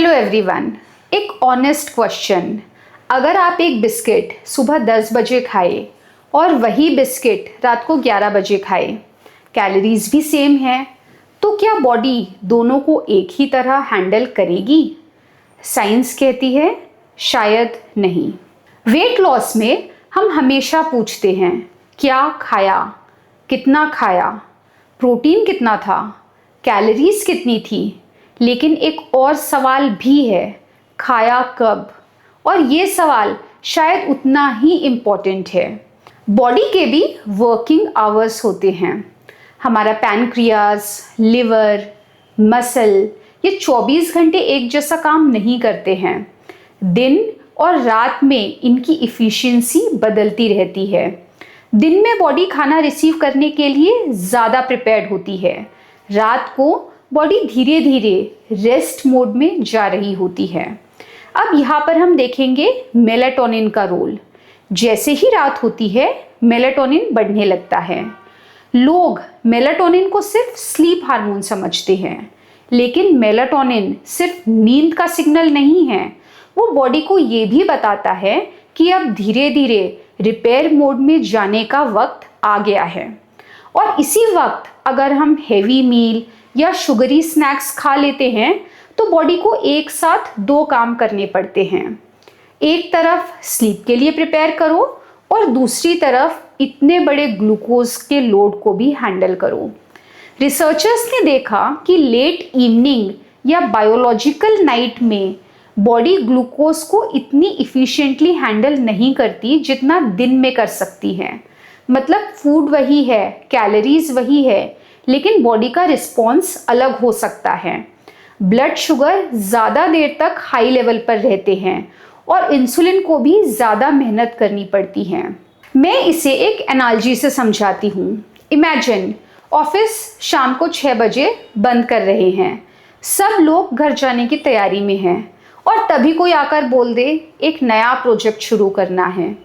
Hello everyone, एक honest question. अगर आप एक बिस्किट सुबह 10 बजे खाए और वही बिस्किट रात को 11 बजे खाए, कैलोरीज भी सेम है, तो क्या बॉडी दोनों को एक ही तरह हैंडल करेगी? साइंस कहती है शायद नहीं। वेट लॉस में हम हमेशा पूछते हैं क्या खाया, कितना खाया, प्रोटीन कितना था, कैलोरीज कितनी थी, लेकिन एक और सवाल भी है, खाया कब? और ये सवाल शायद उतना ही इम्पोर्टेंट है। बॉडी के भी वर्किंग आवर्स होते हैं। हमारा पैनक्रियाज, लिवर, मसल ये 24 घंटे एक जैसा काम नहीं करते हैं। दिन और रात में इनकी इफ़िशियंसी बदलती रहती है। दिन में बॉडी खाना रिसीव करने के लिए ज़्यादा प्रिपेयर्ड होती है। रात को बॉडी धीरे धीरे रेस्ट मोड में जा रही होती है। अब यहाँ पर हम देखेंगे मेलाटोनिन का रोल। जैसे ही रात होती है मेलाटोनिन बढ़ने लगता है। लोग मेलाटोनिन को सिर्फ स्लीप हार्मोन समझते हैं, लेकिन मेलाटोनिन सिर्फ नींद का सिग्नल नहीं है, वो बॉडी को ये भी बताता है कि अब धीरे धीरे रिपेयर मोड में जाने का वक्त आ गया है। और इसी वक्त अगर हम हेवी मील या शुगरी स्नैक्स खा लेते हैं तो बॉडी को एक साथ दो काम करने पड़ते हैं। एक तरफ स्लीप के लिए प्रिपेयर करो और दूसरी तरफ इतने बड़े ग्लूकोज के लोड को भी हैंडल करो। रिसर्चर्स ने देखा कि लेट इवनिंग या बायोलॉजिकल नाइट में बॉडी ग्लूकोज को इतनी इफ़िशिएंटली हैंडल नहीं करती जितना दिन में कर सकती है। मतलब फूड वही है, कैलोरीज वही है, लेकिन बॉडी का रिस्पॉन्स अलग हो सकता है। ब्लड शुगर ज़्यादा देर तक हाई लेवल पर रहते हैं और इंसुलिन को भी ज़्यादा मेहनत करनी पड़ती है। मैं इसे एक एनालॉजी से समझाती हूँ। इमेजिन ऑफिस शाम को 6 बजे बंद कर रहे हैं, सब लोग घर जाने की तैयारी में हैं और तभी कोई आकर बोल दे एक नया प्रोजेक्ट शुरू करना है।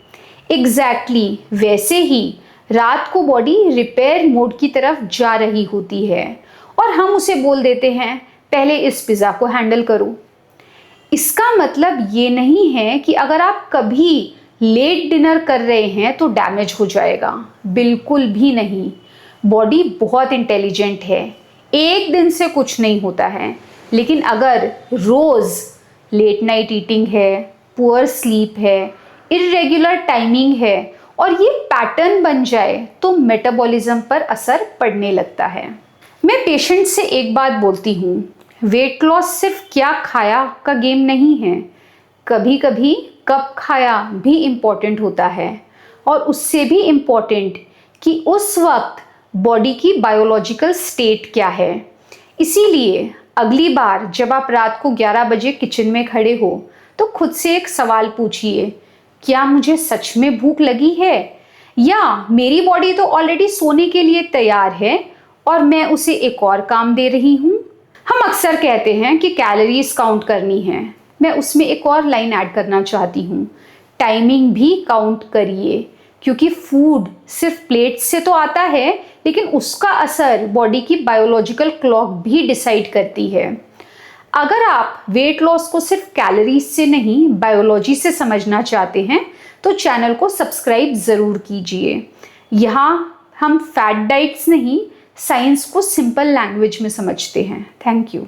एग्जैक्टली वैसे ही रात को बॉडी रिपेयर मोड की तरफ जा रही होती है और हम उसे बोल देते हैं पहले इस पिज़्ज़ा को हैंडल करो। इसका मतलब ये नहीं है कि अगर आप कभी लेट डिनर कर रहे हैं तो डैमेज हो जाएगा, बिल्कुल भी नहीं। बॉडी बहुत इंटेलिजेंट है, एक दिन से कुछ नहीं होता है, लेकिन अगर रोज़ लेट नाइट ईटिंग है, पुअर स्लीप है, इर्रेगुलर टाइमिंग है और ये पैटर्न बन जाए तो मेटाबॉलिज्म पर असर पड़ने लगता है। मैं पेशेंट से एक बात बोलती हूँ, वेट लॉस सिर्फ क्या खाया का गेम नहीं है, कभी कभी कब खाया भी इम्पॉर्टेंट होता है और उससे भी इम्पॉर्टेंट कि उस वक्त बॉडी की बायोलॉजिकल स्टेट क्या है। इसीलिए अगली बार जब आप रात को 11 बजे किचन में खड़े हो तो खुद से एक सवाल पूछिए, क्या मुझे सच में भूख लगी है या मेरी बॉडी तो ऑलरेडी सोने के लिए तैयार है और मैं उसे एक और काम दे रही हूँ। हम अक्सर कहते हैं कि कैलोरीज काउंट करनी है। मैं उसमें एक और लाइन ऐड करना चाहती हूँ, टाइमिंग भी काउंट करिए, क्योंकि फूड सिर्फ प्लेट से तो आता है, लेकिन उसका असर बॉडी की बायोलॉजिकल क्लॉक भी डिसाइड करती है। अगर आप वेट लॉस को सिर्फ कैलोरीज से नहीं बायोलॉजी से समझना चाहते हैं तो चैनल को सब्सक्राइब ज़रूर कीजिए। यहाँ हम फैट डाइट्स नहीं, साइंस को सिंपल लैंग्वेज में समझते हैं। Thank you.